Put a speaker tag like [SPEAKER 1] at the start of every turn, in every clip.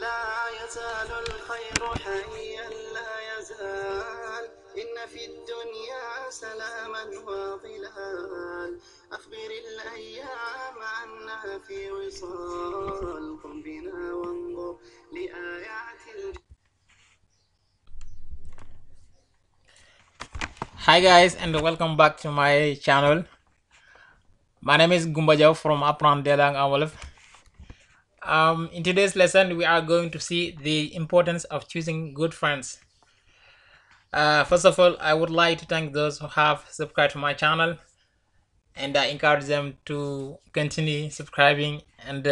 [SPEAKER 1] لا يزال الخير حيا لا يزال إن في الدنيا سلاما وظلال أخبر الأيام أنها في وصال قم بنا وانظر لآيات
[SPEAKER 2] Hi guys, and welcome back to my channel. My name is Gumba Jaw from Apprendre des langues en Wolof. In today's lesson, we are going to see the importance of choosing good friends. First of all, I would like to thank those who have subscribed to my channel, and I encourage them to continue subscribing and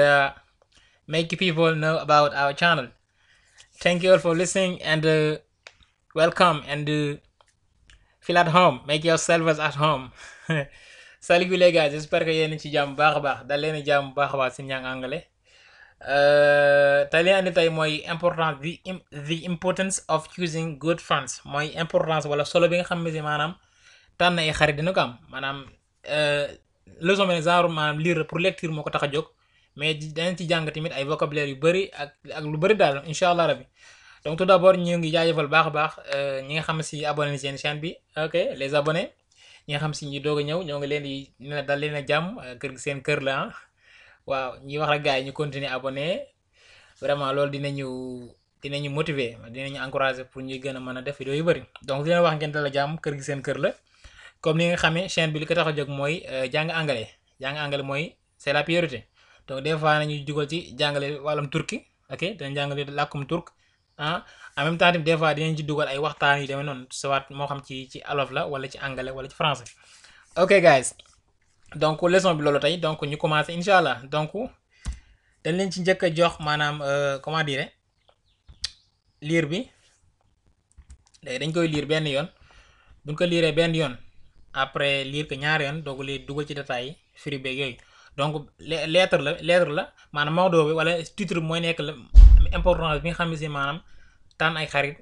[SPEAKER 2] make people know about our channel. Thank you all for listening, and welcome, and feel at home. Make yourselves at home. Salut les gars, j'espère que yéen ci jàmm baax a baax dal leen jàmm baax a baax si njàng anglais. Tey li andi tey mooy importance the importance of choosing good friends mooy importance wala solo bi nga xam ne si maanaam tànn ay xarit dina ko am maanaam leçon bi genre maanaam lire pour lecture moo ko tax a jóg mais danañ ci jàng tamit ay vocabulaire yu bëri ak lu bëri daal incha allah rabbi. Donc tout d'abord ñu ngi jaajëfal baax a baax ñi nga xam si abonné ni seen chaîne bi ok les abonnés ñi nga xam si ñi doog a ñëw ñoo ngi leen di dal leen a jàmm kër gi seen kër la ah waaw ñi wax rek gars yi ñu continuer abonné vraiment loolu dinañu motiver dinañu encourager pour ñuy gën a mën a def vidéo yu bëri donc di leen wax ngeen dal a jàmm kër gi seen kër la comme ni nga xamee chaîne bi li ko tax a jóg mooy jàng anglais mooy c'est la priorité donc des fois nañuy dugal ci jàngale wàllum turki ok dañ jàngale làkkum turc ah en même temps tamit des fois dinañ ci dugal ay waxtaan yu demee noonu soit moo xam ci olof la wala ci anglais wala ci français ok guys donc leçon bi loolu tey donc ñu commencé incha allah donc dañ leen ci njëkk a jox maanaam comment dire lire bi léegi dañ koy lire benn yoon buñ ko lire benn yoon après lire ko ñaari yoon donc li dugal ci détails yi firi beeg yooyu donc lettre la maanaam mawdo bi wala titre bi mooy nekk la importance bi nga xam ne si maanaam tànn ay xarit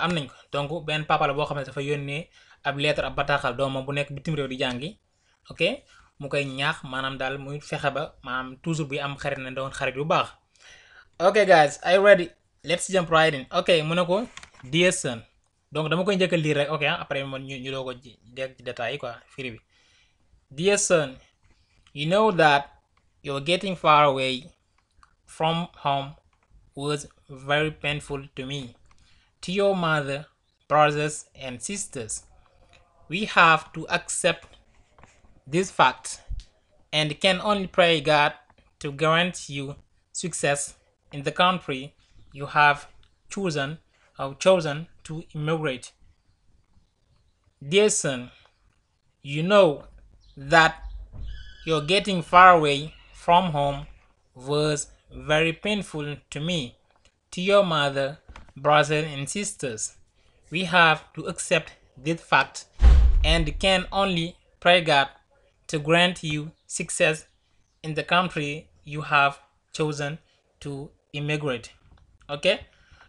[SPEAKER 2] am nañ ko donc benn papa la boo xam ne dafa yónnee ab lettre ab bataaxal doomam bu nekk bitim réew di jàngi ok mu koy ñaax maanaam daal muy fexe ba maanaam toujours bi am xarit na doon xarit yu baax. ok guys are you ready let's jump right in ok mu ne ko dear son donc dama koy njëkk a lire rek ok après man ñu doo ko dégg ci détails yi quoi firi bi. Dear son, you know that you're getting far away from home was very painful to me, to your mother, brothers, and sisters. We have to accept this fact and can only pray God to grant you success in the country you have chosen to immigrate. Dear son, you know that you're getting far away from home was very painful to me, to your mother, brothers, and sisters. We have to accept this fact and can only pray God to grant you success in the country you have chosen to immigrate. ok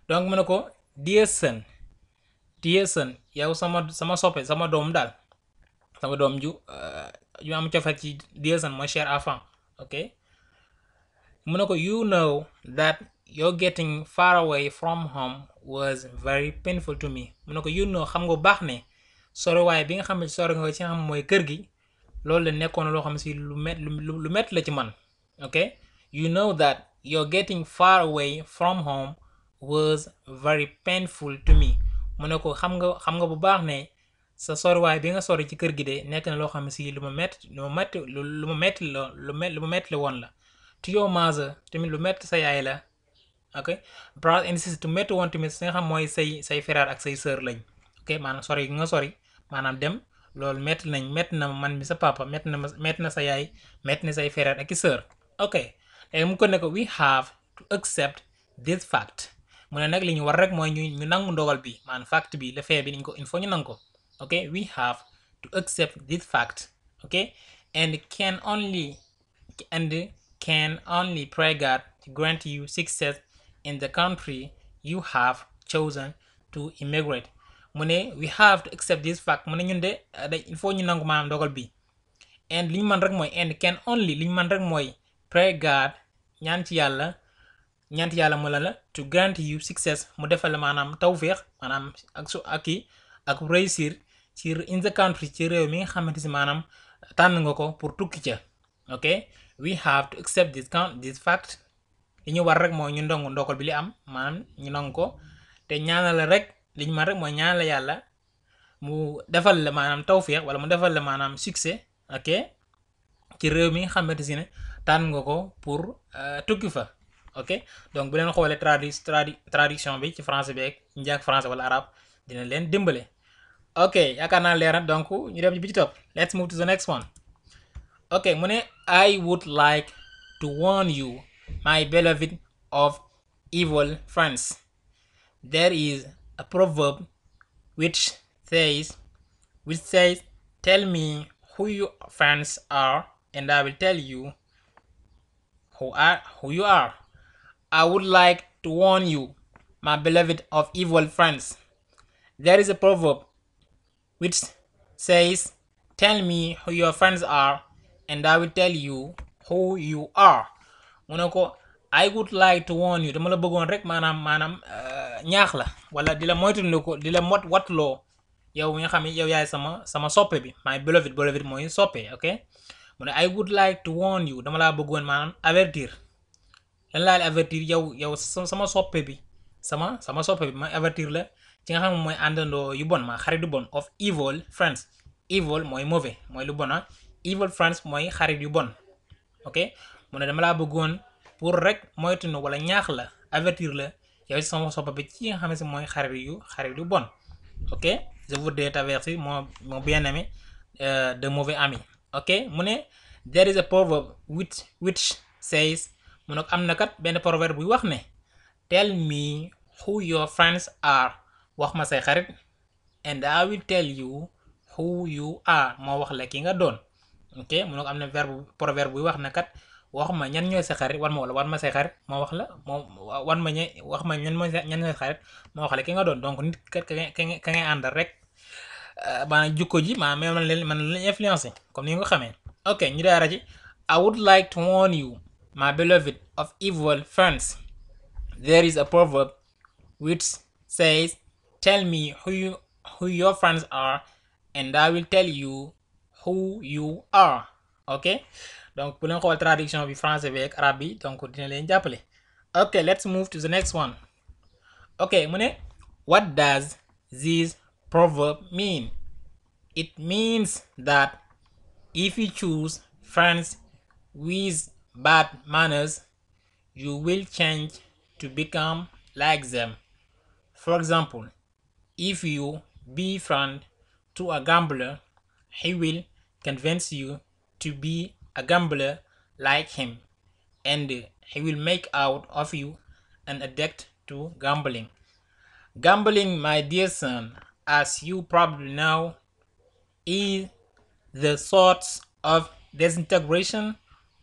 [SPEAKER 2] donc mu ne ko dear son yow sama soppe sama doom daal sama doom ju am cofet ci dear son mooy cher enfant ok mu ne ko you know that you're getting far away from home was very painful to me mu ne ko you know xam nga baax ne soriwaay bi nga xam ne sori nga ci xam mooy kër gi loolu la nekkoon loo xam si lu métti la ci man ok you know that you're getting far away from home was very painful to me mu ne ko xam nga bu baax ne sa soriwaay bi nga sori ci kër gi de nekk na loo xam ne si lu ma metti la woon la to your mother tamit lu metti sa yaay la ok brother and sister metti woon tamit si nga xam mooy say frère ak say sœur lañ ok maanaam sori gi nga sori maanaam dem loolu metti na man mi sa papa metti na sa yaay metti na say frère ak i sœur ok léegi mu ko ne ko we have to accept this fact mu ne nag li ñu war rek mooy ñu nangu ndogal bi maanaam fact bi le fait bi niñ ko il faut ñu nangu ko ok we have to accept this fact ok and can only pray God to grant you success in the country you have chosen to immigrate mu ne we have to accept this fact mu ne ñun de il faut ñu nangu maanaam ndogal bi and li ñu mën rek mooy and can only li ñu mën rek mooy pray God ñaan ci yàlla ñant yàlla mu la to grant you success mu defal la maanaam tawféex maanaam ak réussir ci in the country ci réew mi nga xamante si maanaam tànn nga ko pour tukki ca ok we have to accept this fact li ñu war rek mooy ñu ndongu ndogal bi li am maanaam ñu nangu ko te ñaanal la rek li ñu man rek mooy ñaanal la yàlla mu defal la maanaam tawféex wala mu defal la maanaam succès ok ci réew mi nga xamante si ne tànn nga ko pour tukki fa ok donc bu leen xoolee traduction bi ci français bi ak njàng français wala arabe dina leen dimbale ok yaakaar naa leer na donc ñu dem bi ci topp let's move to the next one ok mu ne I would like to warn you my beloved of evil friends there is a proverb which says tell me who your friends are and I will tell you who you are. I would like to warn you, my beloved of evil friends. There is a proverb which says, tell me who your friends are, and I will tell you who you are. mu ne ko I would like to warn you dama la bëggoon rek maanaam ñaax la wala di la moytundi ko di la watloo yow nga xam ne yow yaay sama soppe bi my beloved mooy soppe ok mu ne I would like to warn you dama laa bëggoon maanaam avertir lan laa la avertir yow sama soppe bi sama soppe bi ma avertir la ci nga xam ne mooy àndandoo yu bon ma xarit yu bon of evil friends evil mooy mauvais mooy lu bon evil friends mooy xarit yu bon ok mu ne dama laa bëggoon pour rek moytuñu wala ñaax la avertir la yow sama soppe bi ci nga xam ne si mooy xarit yu bon ok je voudrais t'avertir mon bien-aimé de mauvais ami ok mu ne there is a proverb which says mu ne am na kat benn proverbe buy wax ne tell me who your friends are wax ma say xarit and I will tell you who you are moo wax la ki nga doon ok mu ne am na proverbe buy wax ne kat wax ma ñan ñooy sa xarit wan ma say xarit moo wax la wan ma wax ma ñan ñooy xarit moo wax la ki nga doon donc nit kat ka ngay àndal rek maanaam jukko ji maanaam man leen influencer comme ni nga ko xamee ok ñu daara ci I would like to warn you my beloved of evil friends there is a proverb which says tell me who your friends are and I will tell you who you are ok donc bu leen xool traduction bi français bi ak arabe bi donc dina leen jàppale ok let's move to the next one ok mu ne what does this proverb mean? It means that if you choose friends with bad manners you will change to become like them. For example, if you befriend to a gambler he will convince you to be a gambler like him and he will make out of you an addict to gambling. Gambling, my dear son, as you probably know, is the source of disintegration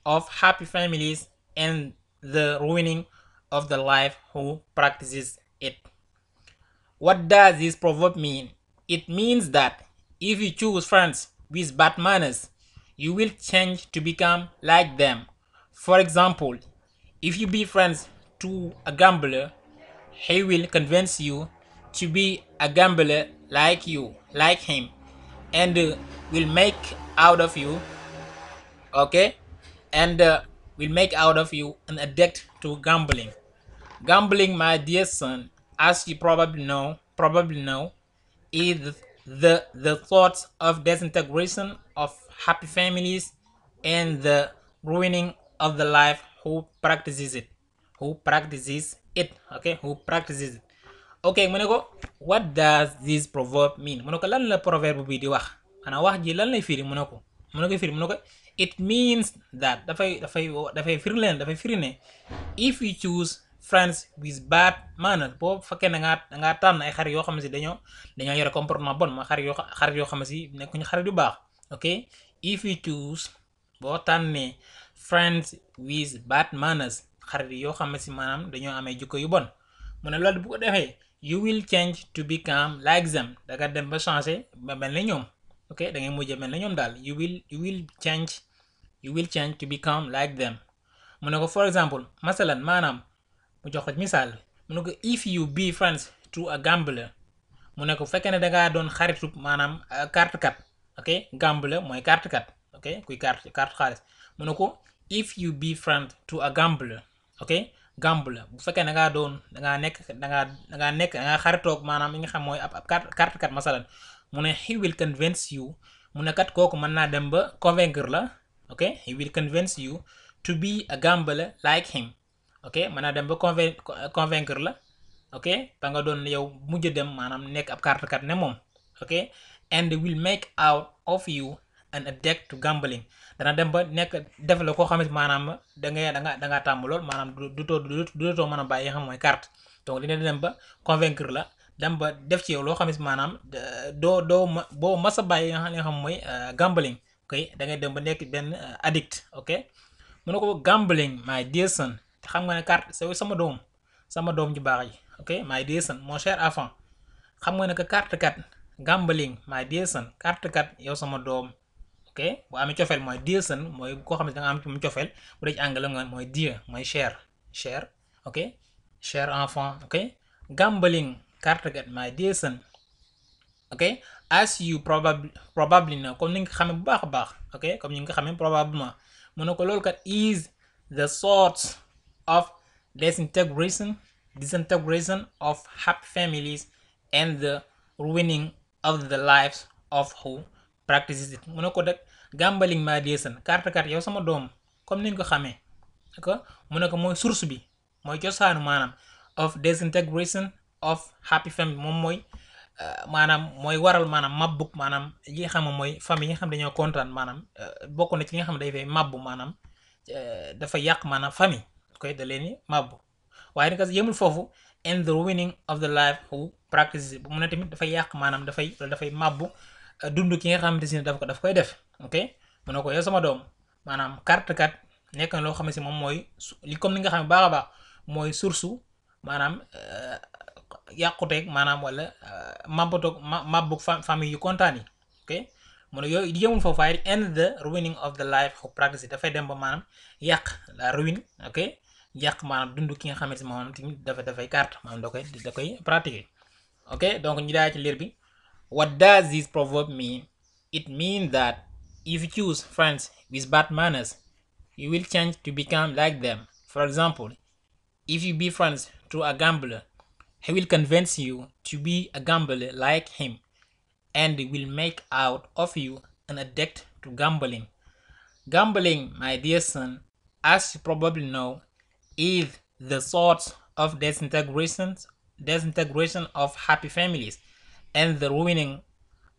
[SPEAKER 2] of happy families and the ruining of the life who practices it. What does this proverb mean? It means that if you choose friends with bad manners, you will change to become like them. For example, if you be friends to a gambler, he will convince you to be a gambler like him, and will make out of you, will make out of you an addict to gambling. Gambling, my dear son, as you probably know, is the thoughts of disintegration of happy families and the ruining of the life who practices it. Ok mu ne ko what does this proverb mean mu ne ko lan la proverbe bi di wax xanaa wax ji lan lay firi mu ne ko it means that dafay firi ne if you choose friends with bad manners boo fekkee dangaa tànn ay xarit yoo xam ne si dañoo yore comportement bon ma xarit yoo xam ne si nekkuñu xarit yu baax ok if you choose boo tànnee friends with bad manners xarit yoo xam ne si maanaam dañoo amee jikko yu bon mu ne loolu bu ko defee you will change to become like them danga dem ba changer ba mel na ñoom ok da ngay mujjee mel na ñoom daal you will change to become like them mu ne ko for example masalan maanaam mu jox ko misaal mu ne ko if you be friends to a gambler mu ne ko bu fekkee ne dangaa doon xaritu maanaam carte kat ok gambler mooy carte kat ok kuy carte xaalis mu ne ko if you be friend to a gambler ok gambler bu fekkee dangaa nekk xaritoog maanaam li nga xam mooy ab carte kat masalan mu ne he will convince you mu ne kat kooku mën naa dem ba convaincre la ok he will convince you to be a gambler like him ok mën naa dem ba convaincre la ok ba nga doon yow mujj dem maanaam nekk ab carte kat ne moom ok and will make out of you an addict to gambling dana dem ba nekk def la koo xamante maanaam dangaa tàmm lool maanaam du too mën a bàyyi xam mooy carte donc dina dem ba convaincre la dem ba def ci yow loo xamante maanaam boo mas a bàyyi nga xam mooy gambling ok da ngay dem ba nekk benn addict ok mu ne ko gambling my dear son te xam nga ne carte c'est sama doom ju baax yi ok my dear son mon cher enfant xam nga ne que carte kat gambling my dear son carte kat yow sama doom ok bu amee cofeel mooy dear son mooy koo xam ne da nga am ci mu cofeel bu dee ci anglais nga mooy dear mooy cher ok cher enfant ok gambling carte kat my dear son ok as you probably know comme ni nga xamee bu baax a baax ok comme ni nga xamee probablement mu ne ko loolu kat is the source of disintegration of happy families and the ruining of the lives of who practices it mu ne ko rek gambling my dear son carte kat yow sama doom comme ni nga ko xamee d'accord mu ne ko mooy source bi mooy cosaanu maanaam of disintegration of happy family moom mooy maanaam mooy waral maanaam mabbuk maanaam yi nga xam mooy famille yi nga xam dañoo kontaan maanaam bokk na ci li nga xam ne day fay mabbu maanaam dafa yàq maanaam famille koy da leen ni mabbu waaye nag yemul foofu and the ruining of the life who practices bu mu ne tamit dafay yàq maanaam dafay mabbu dund ki nga xamante si ne daf koy def ok mu ne ko yow sama doom maanaam carte kat nekk na loo xam ne si moom mooy li comme ni nga xam ne baax a baax mooy source maanaam yàquteeg maanaam wala mabbuk famille yu kontaan yi ok mu ne yooyu yemul foofu waaye and the ruining of the life who practices dafay dem ba maanaam yàq la ruine ok yàq maanaam dund ki nga xamante ne moom tamit dafay carte maanaam da koy pratiquer ok donc ñu daal ci liir bi what does this proverb mean? It means that if you choose friends with bad manners you will change to become like them. For example, if you be friends to a gambler he will convince you to be a gambler like him and will make out of you an addict to gambling. Gambling, my dear son, as you probably know, is the source of disintegration of happy families and the ruining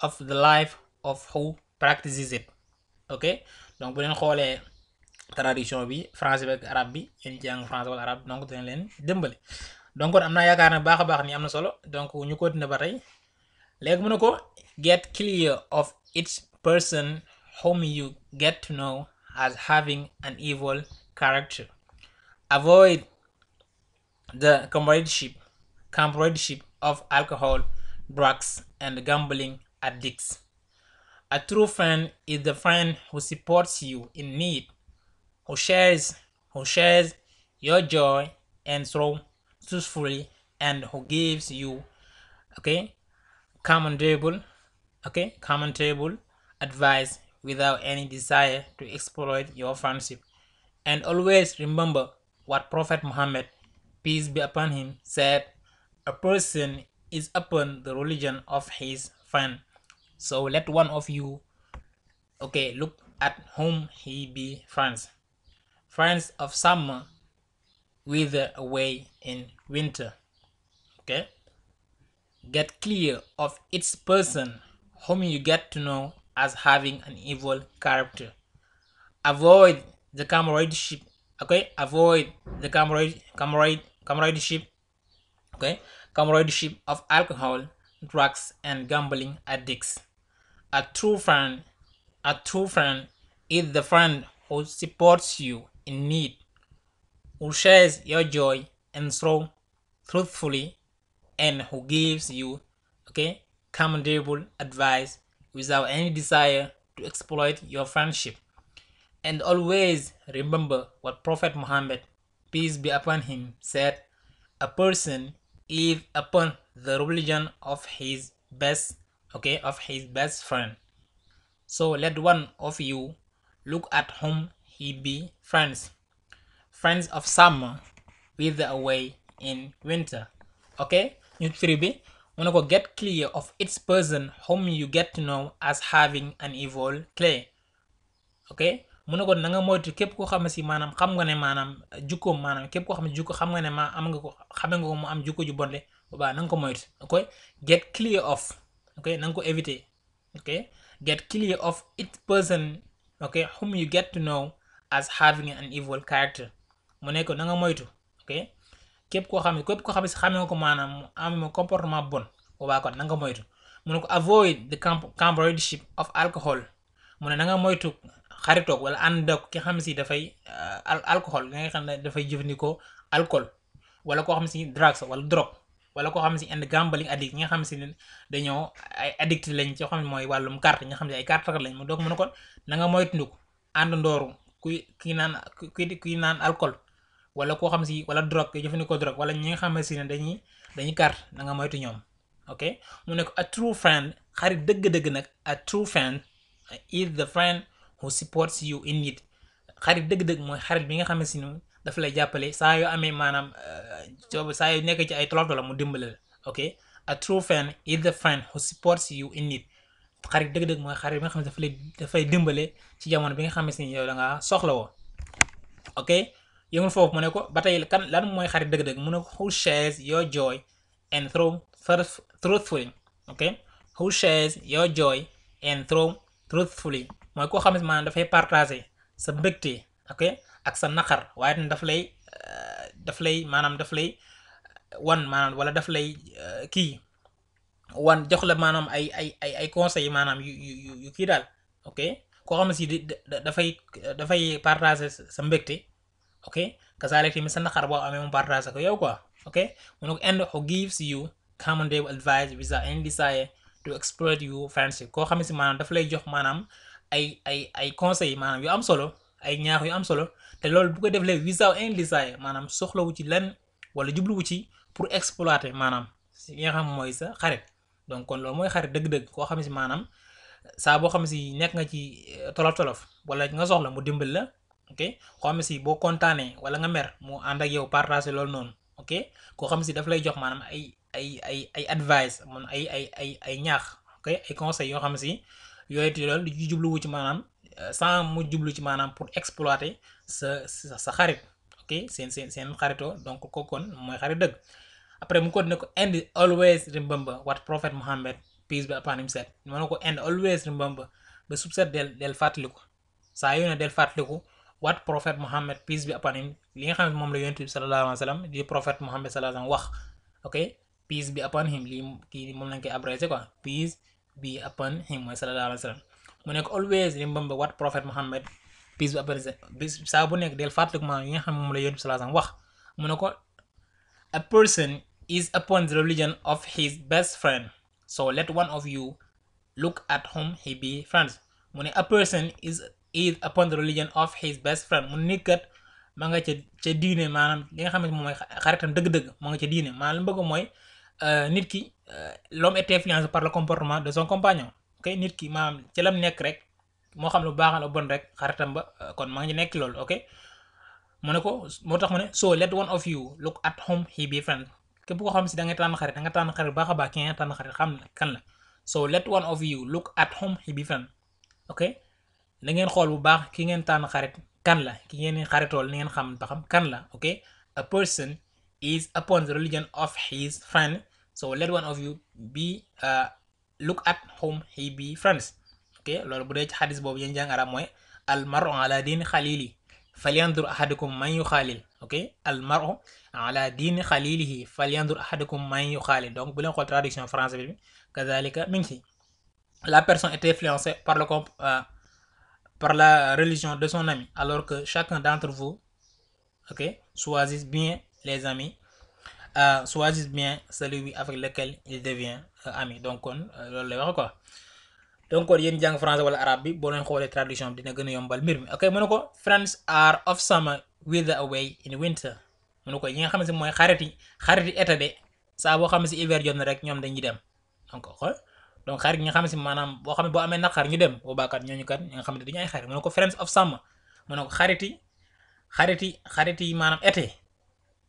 [SPEAKER 2] of the life of who practices it. Ok donc bu leen xoolee traduction bi français bi ak arabe bi yéen jàng français wala arabe donc dina leen dëmbale donc kon am naa yaakaar ne baax a baax ni am na solo donc ñu continuer ba tey léegi mu ne ko get clear of each person whom you get to know as having an evil character. Avoid the comradeship of alcohol, drugs, and gambling addicts. A true friend is the friend who supports you in need, who shares your joy and sorrow truthfully, and who gives you commendable advice without any desire to exploit your friendship. And always remember what Prophet Muhammad, peace be upon him, said: a person is upon the religion of his friend. So let one of you look at whom he be friends. Friends of summer wither away in winter. Get clear of each person whom you get to know as having an evil character. Avoid the comradeship of alcohol, drugs, and gambling addicts. A true friend is the friend who supports you in need, who shares your joy and sorrow truthfully, and who gives you commendable advice without any desire to exploit your friendship. And always remember what Prophet Muhammad, peace be upon him, said: a person is upon the religion of his best friend. So let one of you look at whom he be friends of summer with away in winter. Okay, ñu firi bi mu ne ko get clear of its person whom you get to know as having an evil clay. ok mu ne ko na nga moytu képp koo xam ne si maanaam xam nga ne maanaam jukkoom maanaam képp koo xam ne jukko xam nga ne ma am nga ko xame nga ko mu am jukko ju bonle boobaa na nga ko moytu. ok get clear of na nga ko éviter. ok get clear of its person whom you get to know as having an evil character. mu ne ko na nga moytu. ok képp koo xam ne si xamee nga ko maanaam mu am comportement bon boobaa kon na nga ko moytu. mu ne ko avoid the companionship of alcohol. mu ne na nga moytu xaritoog wala àndoog ki xam si dafay alcool nga xam ne dafay jëfandikoo alcool wala koo xam si drugs wala drogue wala koo xam si and gambling addict ñi nga xam si ne dañoo ay addict lañ ci xam ne mooy wàllum carte ñi nga xam ne ay carte lañ mu doog mu ne ko na nga moytu nduk ànd ndooru kuy naan alcool wala koo xam si wala drogue jëfandikoo drogue wala ñi nga xam si ne dañuy carte na nga moytu ñoom. ok mu ne ko a true friend xarit dëgg-dëgg nag a true friend is the friend who supports you in need. xarit dëgg-dëgg mooy xarit bi nga xam ne si ne dafa lay jàppale saa yoo amee maanaam saa yoo nekk ci ay tolof-tolof mu dimbale la. ok a true friend is the friend who supports you in need. xarit dëgg-dëgg mooy xarit bi nga xam ne dafay dimbale ci jamono bi nga xam ne si yow da nga soxla woo. ok yëngul foofu mu ne ko ba tey lan mooy xarit dëgg-dëgg mu ne ko who shares your joy and truthfully. ok who shares your joy and truthfully mooy koo xam ne maanaam dafay partager sa mbégte. ok ak sa naqar waaye tamit daf lay wan maanaam wala daf lay wan jox la maanaam ay conseils maanaam yu kii daal. ok koo xam ne si dafay partager sa mbégte. ok kasaale tamit sa naqar boo amee mu partager ko yow quoi. ok mu ne ko and who gives you commendable advice without any desire to exploit your friendship. koo xam ne si maanaam daf lay jox maanaam ay conseils maanaam yu am solo ay ñaax yu am solo te loolu bu ko def lee without any desire maanaam soxlawu ci lenn wala jubluwu ci pour exploiter maanaam si nga xam mooy sa xarit. donc kon loolu mooy xarit dëgg-dëgg koo xam ne si maanaam saa boo xam ne si nekk nga ci tolof-tolof wala nga soxla mu dimbal la. ok koo xam ne si boo kontaanee wala nga mer mu ànd ak yow partager loolu noonu. ok koo xam ne si daf lay jox maanaam ay advice man ay ñaax. ok ay conseils yoo xam ne si yooyu te loolu di jubluwu ci maanaam sans mu jublu ci maanaam pour exploiter sa xarit. ok seen xaritoo donc kooku kon mooy xarit dëgg. après mu ko ne ko and always remember what Prophet Muhammad peace be upon him said. mu ne ko and always remember ba subset del fàttaliku saa yoo ne del fàttaliku what Prophet Muhammad peace be upon him li nga xam ne moom la yonent bi sallallahu alayhi wa sallam di Prophet Muhammad sallallahu alayhi wa sallam wax. ok peace be upon him lii kii moom lañ koy abrégé quoi peace be upon him mooy sallallahu alayhi wa sallam. mu nekk always remember what Prophet Muhammad peace be upon him bis saa bu nekk del fàttaliku maanaam yi nga xam ne moom la yonent bi sallallahu alayhi wa sallam wax. mu ne ko a person is upon the religion of his best friend, so let one of you look at whom he be friends. mu ne a person is upon the religion of his best friend. mu nit kat ma nga ca diine maanaam li nga xam ne moom mooy xaritam dëgg-dëgg moo nga ca diine maanaam li mu bëgg mooy nit ki l'homme est influencé par le comportement de son compagnon. ok nit ki maanaam ci lam nekk rek moo xam lu baax la bon rek xaritam ba kon ma nga ci nekk loolu. ok mu ne ko moo tax mu ne so let one of you look at whom he be friends. képp koo xam si da nga tànn xarit baax a baax ki nga tànn xarit xam kan la. so let one of you look at whom he be friends. ok da ngeen xool bu baax ki ngeen tànn xarit kan la ki ngeen xaritool ni ngeen xam ba xam kan la. ok a person is upon the religion of his friend, so let one of you be look at whom he be friends. ok loolu bu dee ci xadis boobu yéen jàng arab mooy al mar'u ala diini xalili falyandur ahadukum man yuxaalil. ok al mar'u ala diini xalilihi falyandur ahadukum man yuxaalil. donc bu leen xool traduction français bi kazalika mi ngi ci la personne est influencée par la religion de son ami, alors que chacun d'entre vous choisisse bien les amis, choisisse bien celui avec lequel il devient ami. donc kon loolu lay wax quoi. donc kon yéen jàng français wala arabe bi boo leen xoolee traduction bi dina gën a yombal mbir mi. ok mu ne ko friends are of summer wither away in winter. mu ne ko yi nga xam ne si mooy xariti été de saa boo xam ne si hiver jot na rek ñoom dañuy dem donc xool donc xarit ñi nga xam ne si maanaam boo xam ne boo amee naqar ñu dem boobaa kat ñooñu kat ñi nga xam ne dañu ay xarit mu ne ko friends of summer mu ne ko xarit yi maanaam été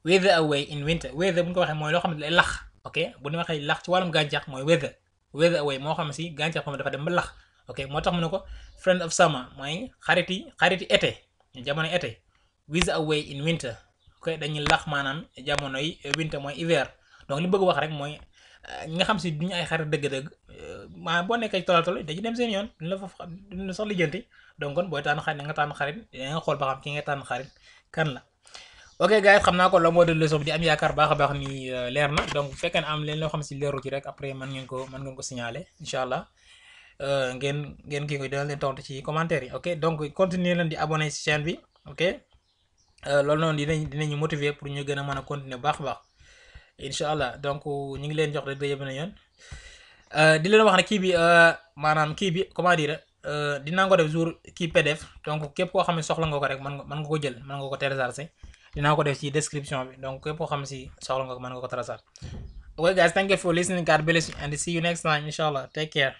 [SPEAKER 2] weather away in winter weather bu ñu ko waxee mooy loo xam ne lay lax ok bu ñu waxee lax ci wàllum gàncax mooy weather away moo xam ne si gàncax xam ne dafa dem ba lax ok moo tax mu ne ko friends of summer mooy xarit yi été jamono été weather away in winter ok dañuy lax maanaam jamono yi winter mooy hiver donc li bëgg wax rek mooy ñi nga xam si duñu ay xarit dëgg-dëgg maanaam boo nekkee tolal dañuy dem seen yoon duñu la sax lijjanti donc kon booy tànn xarit da nga tànn xarit da nga xool ba xam ki nga tànn xarit kan la. ok gars yi xam naa ko la moo de leçon bi di am yaakaar baax a baax ni leer na donc bu fekkee ne am leen loo xam si leeru ci rek après mën ngeen ko signaler incha allah ngeen kii koy dina leen tontu ci commentaire yi ok donc continuer leen di abonné ci chaîne bi ok loolu noonu dinañu motiver pour ñu gën a mën a continuer baax a baax incha allah donc ñu ngi leen jox rek daje benn yoon di leen wax ne kii bi maanaam kii bi comment dire dinaa ko def jour kii PDF donc képp koo xam ne soxla nga ko rek mën nga ko jël mën nga ko télécharger dinaa ko def ci description bi donc képp koo xam ne si soxla nga ko mën nga ko télécharger. Okay guys, thank you for listening. God bless you and see you next time inshallah. Take care.